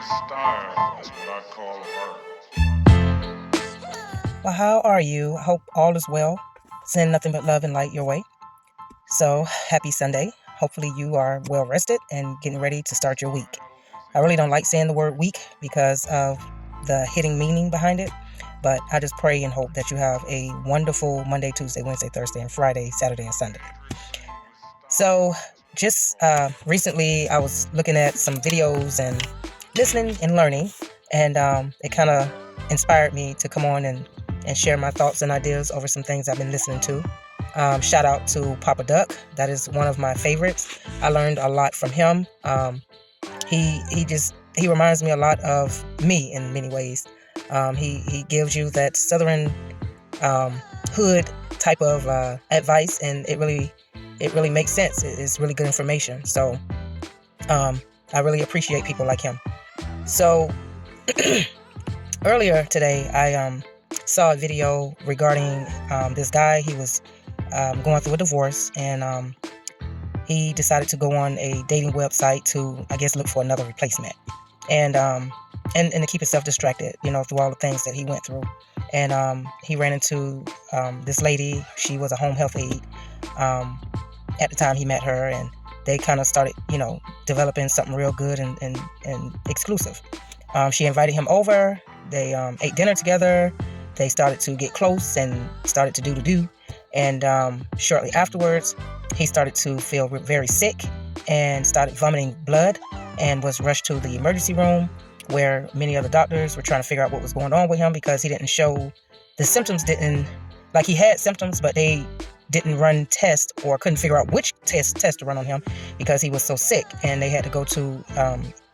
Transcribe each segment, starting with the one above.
style is what I call art. Well, how are you? I hope all is well. Send nothing but love and light your way. So, happy Sunday. Hopefully, you are well rested and getting ready to start your week. I really don't like saying the word week because of the hidden meaning behind it, but I just pray and hope that you have a wonderful Monday, Tuesday, Wednesday, Thursday, and Friday, Saturday, and Sunday. So, just recently, I was looking at some videos and listening and learning, and it kind of inspired me to come on and share my thoughts and ideas over some things I've been listening to. Shout out to Papa Duck. That is one of my favorites. I learned a lot from him. He reminds me a lot of me in many ways. He gives you that Southern hood type of advice, and it really makes sense. It's really good information. So I really appreciate people like him. So earlier today, I saw a video regarding this guy. He was going through a divorce, and he decided to go on a dating website to, I guess, look for another replacement, and to keep himself distracted, through all the things that he went through. And he ran into this lady. She was a home health aide at the time he met her, and they kind of started, developing something real good and exclusive. She invited him over. They ate dinner together. They started to get close and started to do. And shortly afterwards, he started to feel very sick and started vomiting blood and was rushed to the emergency room, where many other doctors were trying to figure out what was going on with him because he didn't show the symptoms. He had symptoms, but they didn't run tests or couldn't figure out which test to run on him because he was so sick, and they had to go to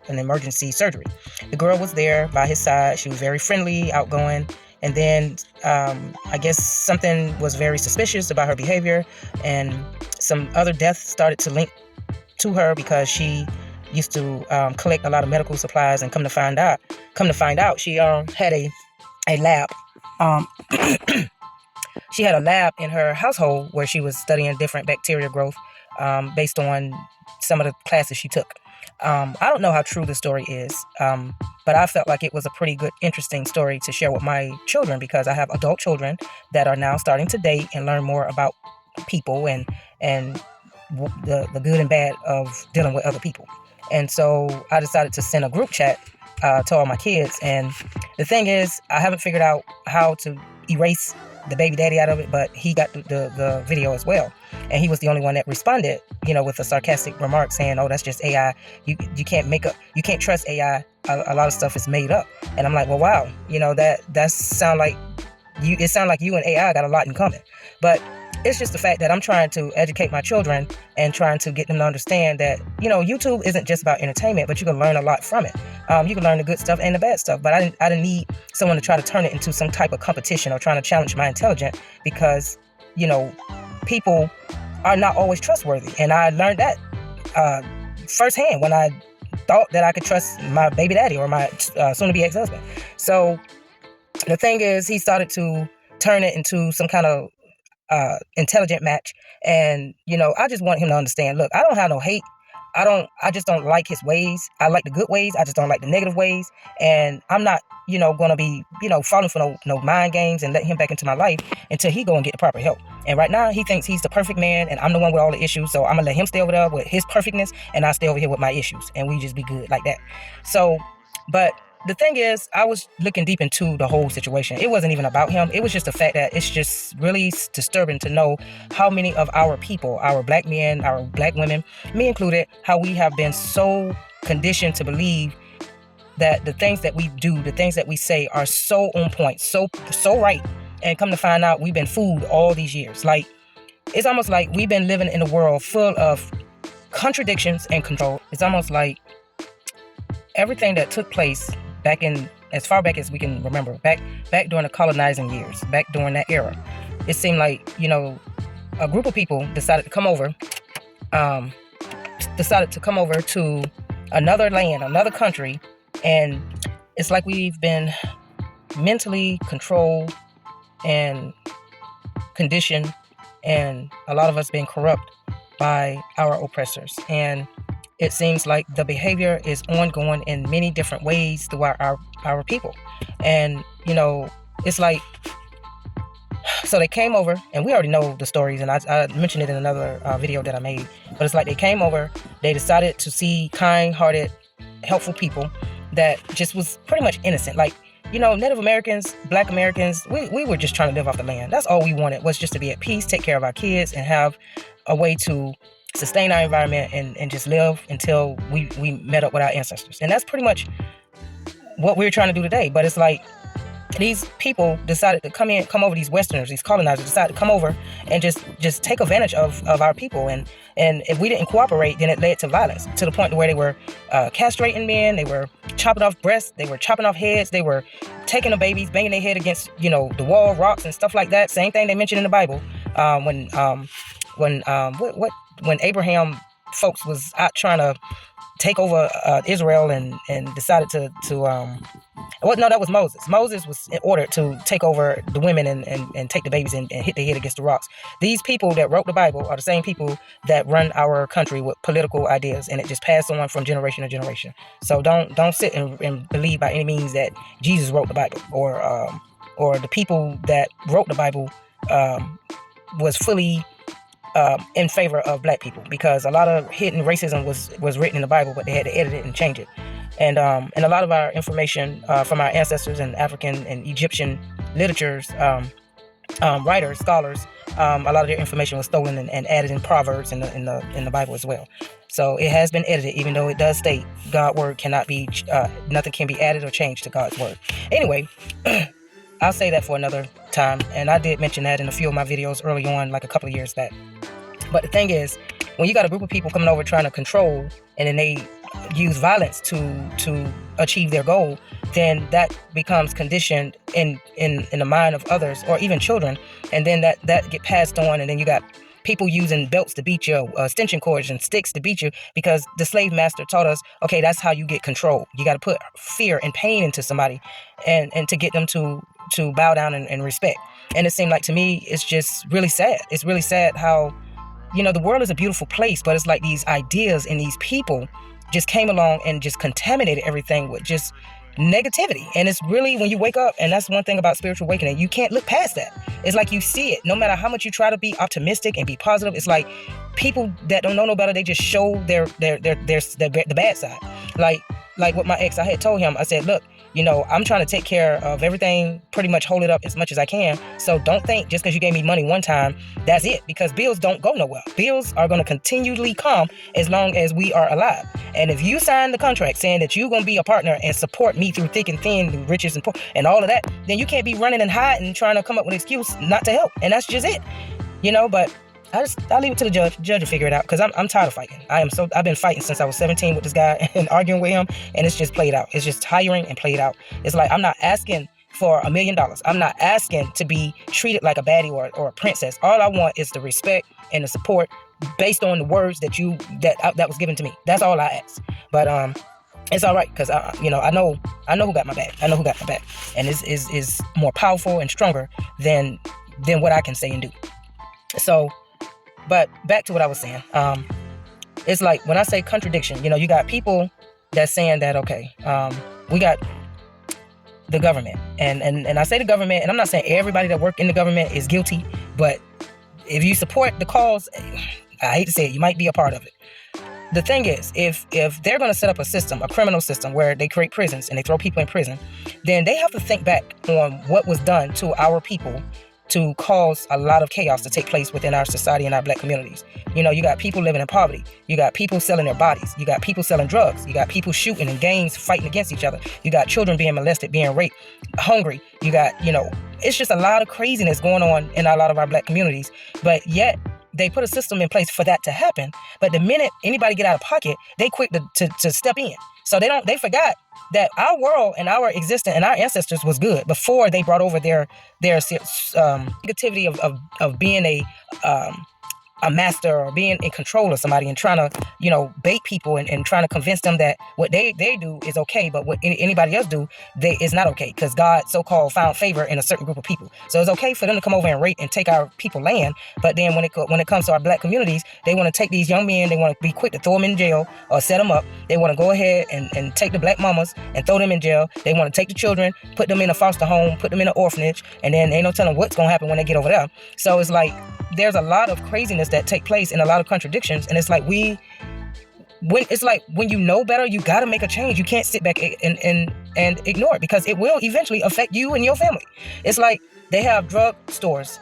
an emergency surgery. The girl was there by his side. She was very friendly, outgoing. And then I guess something was very suspicious about her behavior, and some other deaths started to link to her because she used to collect a lot of medical supplies. And come to find out, she had a lab. She had a lab in her household where she was studying different bacteria growth based on some of the classes she took. I don't know how true the story is, but I felt like it was a pretty good, interesting story to share with my children, because I have adult children that are now starting to date and learn more about people and the good and bad of dealing with other people. And so I decided to send a group chat to all my kids. And the thing is, I haven't figured out how to erase the baby daddy out of it, but he got the video as well. And he was the only one that responded, with a sarcastic remark saying, "Oh, that's just AI. You can't trust AI. A lot of stuff is made up." And I'm like, well, wow, that sound like you. It sounds like you and AI got a lot in common. But it's just the fact that I'm trying to educate my children and trying to get them to understand that, YouTube isn't just about entertainment, but you can learn a lot from it. You can learn the good stuff and the bad stuff. But I didn't need someone to try to turn it into some type of competition or trying to challenge my intelligence, because, people are not always trustworthy. And I learned that firsthand when I thought that I could trust my baby daddy or my soon-to-be ex-husband. So the thing is, he started to turn it into some kind of intelligent match. And, I just want him to understand, look, I don't have no hate. I just don't like his ways. I like the good ways. I just don't like the negative ways. And I'm not, going to be, falling for no mind games and letting him back into my life until he go and get the proper help. And right now he thinks he's the perfect man and I'm the one with all the issues. So I'm going to let him stay over there with his perfectness and I'll stay over here with my issues, and we just be good like that. So, but the thing is, I was looking deep into the whole situation. It wasn't even about him. It was just the fact that it's just really disturbing to know how many of our people, our black men, our black women, me included, how we have been so conditioned to believe that the things that we do, the things that we say are so on point, so right. And come to find out, we've been fooled all these years. Like, it's almost like we've been living in a world full of contradictions and control. It's almost like everything that took place back in, as far back as we can remember, back during the colonizing years, back during that era, it seemed like, a group of people decided to come over to another land, another country, and it's like we've been mentally controlled and conditioned, and a lot of us been corrupt by our oppressors. And it seems like the behavior is ongoing in many different ways throughout our people. And, it's like, so they came over, and we already know the stories, and I mentioned it in another video that I made, but it's like they came over, they decided to see kind-hearted, helpful people that just was pretty much innocent. Like, Native Americans, Black Americans, we were just trying to live off the land. That's all we wanted, was just to be at peace, take care of our kids, and have a way to sustain our environment and just live until we met up with our ancestors. And that's pretty much what we're trying to do today. But it's like these people decided to come over, these Westerners, these colonizers decided to come over and just take advantage of our people. And if we didn't cooperate, then it led to violence, to the point where they were castrating men, they were chopping off breasts, they were chopping off heads, they were taking the babies, banging their head against, the wall, rocks and stuff like that. Same thing they mentioned in the Bible. When Abraham folks was out trying to take over Israel and decided to no, that was Moses. Moses was ordered to take over the women and take the babies and hit their head against the rocks. These people that wrote the Bible are the same people that run our country with political ideas, and it just passed on from generation to generation. So don't sit and believe by any means that Jesus wrote the Bible, or the people that wrote the Bible was fully in favor of Black people, because a lot of hidden racism was written in the Bible, but they had to edit it and change it. And a lot of our information from our ancestors and African and Egyptian literatures, writers, scholars, a lot of their information was stolen and added in Proverbs in the Bible as well. So it has been edited, even though it does state God's word cannot be, nothing can be added or changed to God's word. Anyway, I'll say that for another time. And I did mention that in a few of my videos early on, like a couple of years back. But the thing is, when you got a group of people coming over trying to control, and then they use violence to achieve their goal, then that becomes conditioned in the mind of others, or even children, and then that get passed on. And then you got people using belts to beat you, extension cords and sticks to beat you, because the slave master taught us, okay, that's how you get control. You got to put fear and pain into somebody, and to get them to bow down and respect. And it seemed like, to me, it's just really sad. It's really sad how, the world is a beautiful place, but it's like these ideas and these people just came along and just contaminated everything with just negativity. And it's really, when you wake up, and that's one thing about spiritual awakening, you can't look past that. It's like you see it. No matter how much you try to be optimistic and be positive, it's like people that don't know no better, they just show the bad side. Like with my ex, I had told him, I said, look, I'm trying to take care of everything, pretty much hold it up as much as I can. So don't think just because you gave me money one time, that's it, because bills don't go nowhere. Bills are going to continually come as long as we are alive. And if you sign the contract saying that you're going to be a partner and support me through thick and thin, through riches and poor, and all of that, then you can't be running and hiding, trying to come up with an excuse not to help. And that's just it, but I'll leave it to the judge. The judge will figure it out, because I'm tired of fighting. I've been fighting since I was 17 with this guy and arguing with him, and it's just played out. It's just tiring and played out. It's like, I'm not asking for $1 million. I'm not asking to be treated like a baddie or a princess. All I want is the respect and the support based on the words that was given to me. That's all I ask. But it's all right, because I know who got my back. I know who got my back, and is more powerful and stronger than what I can say and do. So. But back to what I was saying, it's like, when I say contradiction, you got people that's saying that, okay, we got the government, and I say the government, and I'm not saying everybody that work in the government is guilty, but if you support the cause, I hate to say it, you might be a part of it. The thing is, if they're going to set up a system, a criminal system, where they create prisons and they throw people in prison, then they have to think back on what was done to our people to cause a lot of chaos to take place within our society and our Black communities. You got people living in poverty. You got people selling their bodies. You got people selling drugs. You got people shooting in gangs, fighting against each other. You got children being molested, being raped, hungry. You got, it's just a lot of craziness going on in a lot of our Black communities. But yet, they put a system in place for that to happen. But the minute anybody get out of pocket, they quick to step in. So they forgot that our world and our existence and our ancestors was good before they brought over their negativity of being a master or being in control of somebody and trying to, bait people and trying to convince them that what they do is okay, but what anybody else do, is not okay, because God so-called found favor in a certain group of people. So it's okay for them to come over and rape and take our people land, but then when it comes to our black communities, they want to take these young men, they want to be quick to throw them in jail or set them up. They want to go ahead and take the black mamas and throw them in jail. They want to take the children, put them in a foster home, put them in an orphanage, and then ain't no telling what's going to happen when they get over there. So it's like there's a lot of craziness that take place and a lot of contradictions, and it's like when you know better, you got to make a change. You can't sit back and ignore it, because it will eventually affect you and your family. It's like they have drugstores.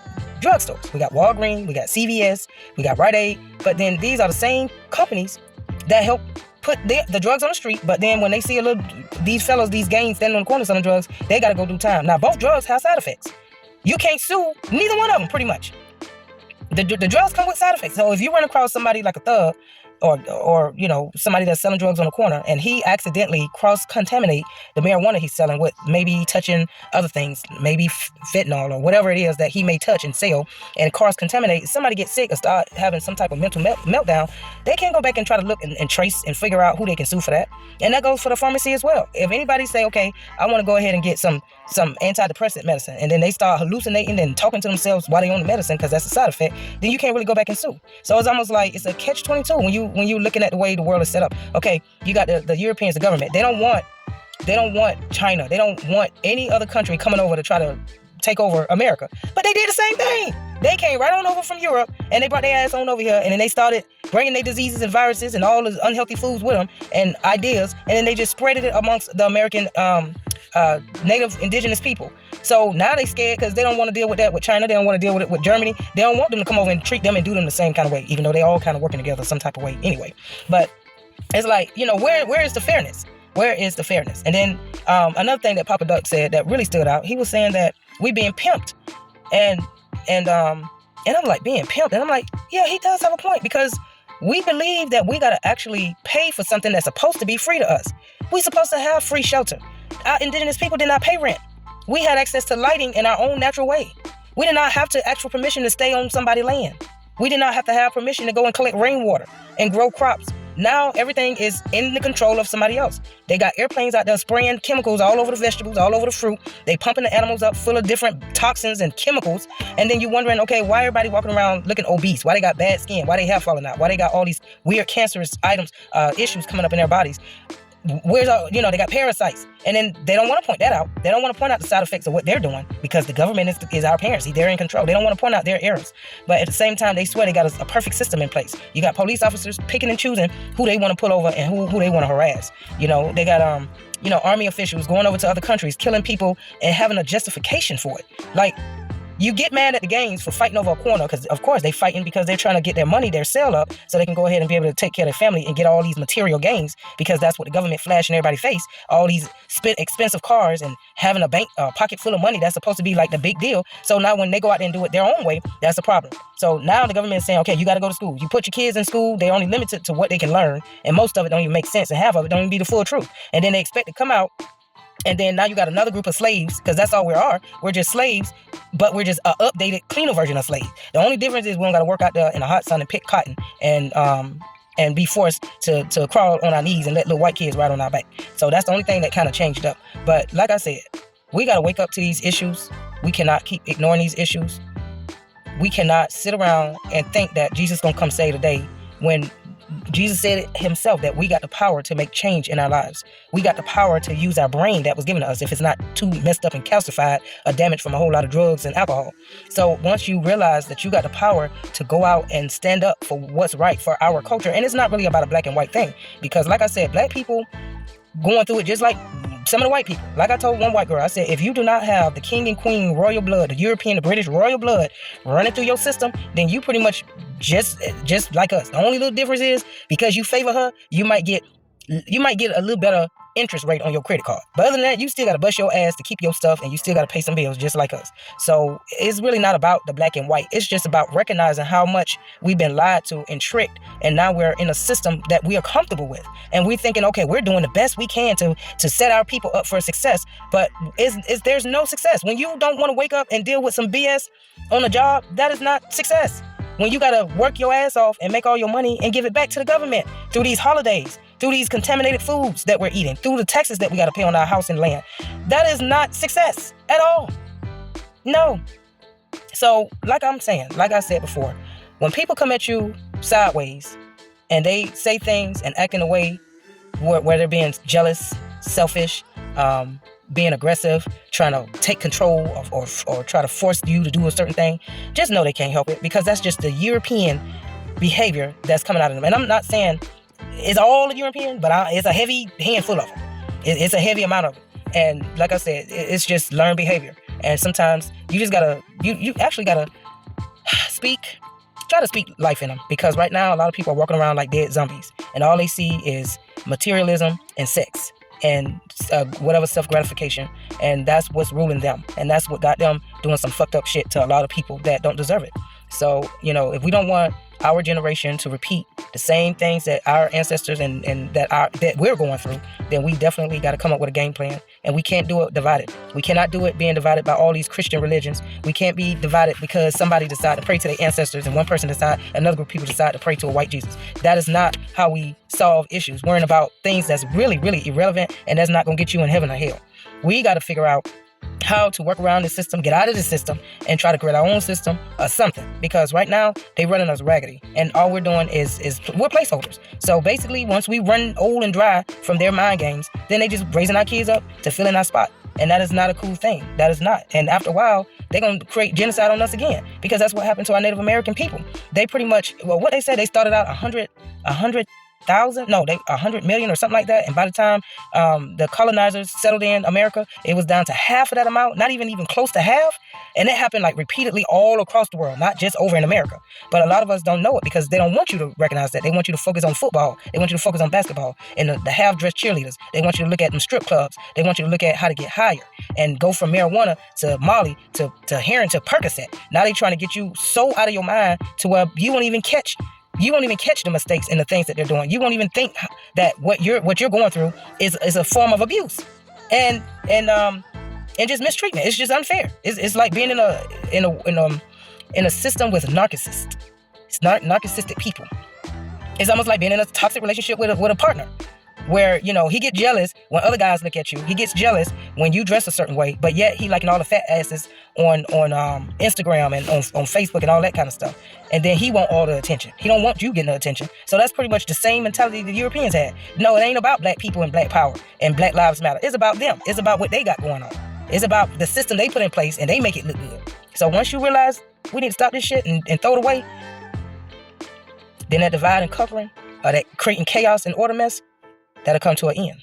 We got Walgreens, we got CVS, we got Rite Aid, but then these are the same companies that help put the drugs on the street, but then when they see these gangs standing on the corner selling drugs, they got to go do time. Now, both drugs have side effects. You can't sue neither one of them, pretty much. The drugs come with side effects. So if you run across somebody like a thug or somebody that's selling drugs on the corner and he accidentally cross-contaminate the marijuana he's selling with maybe touching other things, maybe fentanyl or whatever it is that he may touch and sell, and cross-contaminate, somebody gets sick or start having some type of mental meltdown, they can't go back and try to look and trace and figure out who they can sue for that. And that goes for the pharmacy as well. If anybody say, okay, I want to go ahead and get some antidepressant medicine, and then they start hallucinating and talking to themselves while they on the medicine because that's a side effect, then you can't really go back and sue. So it's almost like it's a catch-22 when you're looking at the way the world is set up. Okay, you got the Europeans, the government. They don't want China. They don't want any other country coming over to try to take over America. But they did the same thing. They came right on over from Europe and they brought their ass on over here, and then they started bringing their diseases and viruses and all the unhealthy foods with them and ideas, and then they just spread it amongst the American native indigenous people. So now they scared because they don't want to deal with that with China. They don't want to deal with it with Germany. They don't want them to come over and treat them and do them the same kind of way, even though they all kind of working together some type of way anyway. But it's like, where is the fairness? Where is the fairness? And then another thing that Papa Duck said that really stood out, he was saying that we being pimped. And I'm like, being pimped? And I'm like, yeah, he does have a point, because we believe that we got to actually pay for something that's supposed to be free to us. We're supposed to have free shelter. Our indigenous people did not pay rent. We had access to lighting in our own natural way. We did not have to ask for permission to stay on somebody's land. We did not have to have permission to go and collect rainwater and grow crops. Now everything is in the control of somebody else. They got airplanes out there spraying chemicals all over the vegetables, all over the fruit. They pumping the animals up full of different toxins and chemicals. And then you're wondering, okay, why everybody walking around looking obese? Why they got bad skin? Why they hair falling out? Why they got all these weird cancerous issues coming up in their bodies? Where's they got parasites, and then they don't want to point that out. They don't want to point out the side effects of what they're doing, because the government is our parents. They're in control. They don't want to point out their errors, but at the same time, they swear they got a perfect system in place. You got police officers picking and choosing who they want to pull over and who they want to harass. They got army officials going over to other countries, killing people and having a justification for it. Like, you get mad at the gangs for fighting over a corner, because of course they fighting because they're trying to get their money, their sale up, so they can go ahead and be able to take care of their family and get all these material gains, because that's what the government flashing everybody's face. All these expensive cars and having a pocket full of money, that's supposed to be like the big deal. So now when they go out there and do it their own way, that's the problem. So now the government is saying, okay, you got to go to school. You put your kids in school, they're only limited to what they can learn, and most of it don't even make sense, and half of it don't even be the full truth. And then they expect to come out, and then now you got another group of slaves, because that's all we are. We're just slaves, but we're just an updated, cleaner version of slaves. The only difference is we don't got to work out there in the hot sun and pick cotton and be forced to crawl on our knees and let little white kids ride on our back. So that's the only thing that kind of changed up. But like I said, we got to wake up to these issues. We cannot keep ignoring these issues. We cannot sit around and think that Jesus going to come save the day, when Jesus said it himself, that we got the power to make change in our lives. We got the power to use our brain that was given to us, if it's not too messed up and calcified or damaged from a whole lot of drugs and alcohol. So once you realize that you got the power to go out and stand up for what's right for our culture, and it's not really about a black and white thing, because like I said, black people going through it just like some of the white people. Like I told one white girl, I said, if you do not have the king and queen royal blood, the European, the British royal blood running through your system, then you pretty much just like us. The only little difference is, because you favor her, you might get a little better interest rate on your credit card. But other than that, you still got to bust your ass to keep your stuff, and you still got to pay some bills just like us. So it's really not about the black and white. It's just about recognizing how much we've been lied to and tricked, and now we're in a system that we are comfortable with. And we're thinking, okay, we're doing the best we can to set our people up for success. But there's no success. When you don't want to wake up and deal with some BS on a job, that is not success. when you got to work your ass off and make all your money and give it back to the government through these holidays, through these contaminated foods that we're eating, through the taxes that we got to pay on our house and land. That is not success at all. No. So, like I said before, when people come at you sideways and they say things and act in a way where they're being jealous, selfish, being aggressive, trying to take control of, or try to force you to do a certain thing, just know they can't help it, because that's just the European behavior that's coming out of them. And I'm not saying it's all European, but it's a heavy handful of them. It's a heavy amount of it. And like I said, it's just learned behavior. And sometimes you just gotta, you actually gotta try to speak life in them, because right now a lot of people are walking around like dead zombies, and all they see is materialism and sex and whatever self-gratification, and that's what's ruling them, and that's what got them doing some fucked up shit to a lot of people that don't deserve it. So, if we don't want our generation to repeat the same things that our ancestors and that we're going through, then we definitely got to come up with a game plan. And we can't do it divided. We cannot do it being divided by all these Christian religions. We can't be divided because somebody decided to pray to their ancestors and another group of people decide to pray to a white Jesus. That is not how we solve issues. Worrying about things that's really, really irrelevant, and that's not going to get you in heaven or hell. We got to figure out how to work around the system, get out of the system, and try to create our own system or something. Because right now, they running us raggedy. And all we're doing is we're placeholders. So basically, once we run old and dry from their mind games, then they just raising our kids up to fill in our spot. And that is not a cool thing. That is not. And after a while, they're going to create genocide on us again. Because that's what happened to our Native American people. They pretty much, what they said, they started out 100 million or something like that. And by the time the colonizers settled in America, it was down to half of that amount, not even close to half. And it happened like repeatedly all across the world, not just over in America. But a lot of us don't know it because they don't want you to recognize that. They want you to focus on football. They want you to focus on basketball and the half-dressed cheerleaders. They want you to look at them strip clubs. They want you to look at how to get higher and go from marijuana to Molly to heroin to Percocet. Now they trying to get you so out of your mind to where you won't even catch the mistakes and the things that they're doing. You won't even think that what you're going through is a form of abuse and just mistreatment. It's just unfair. It's like being in a system with narcissists. It's narcissistic people. It's almost like being in a toxic relationship with a partner, where he gets jealous when other guys look at you. He gets jealous when you dress a certain way, but yet he liking all the fat asses on Instagram and on Facebook and all that kind of stuff. And then he want all the attention. He don't want you getting the attention. So that's pretty much the same mentality the Europeans had. No, it ain't about black people and black power and Black Lives Matter. It's about them. It's about what they got going on. It's about the system they put in place and they make it look good. So once you realize we need to stop this shit and throw it away, then that divide and conquering, or that creating chaos and order mess, that'll come to an end.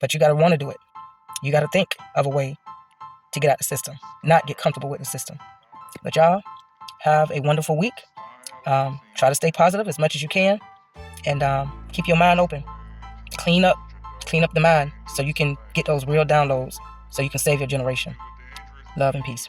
But you got to want to do it. You got to think of a way to get out the system, not get comfortable with the system. But y'all, have a wonderful week. Try to stay positive as much as you can, and keep your mind open. Clean up the mind so you can get those real downloads, so you can save your generation. Love and peace.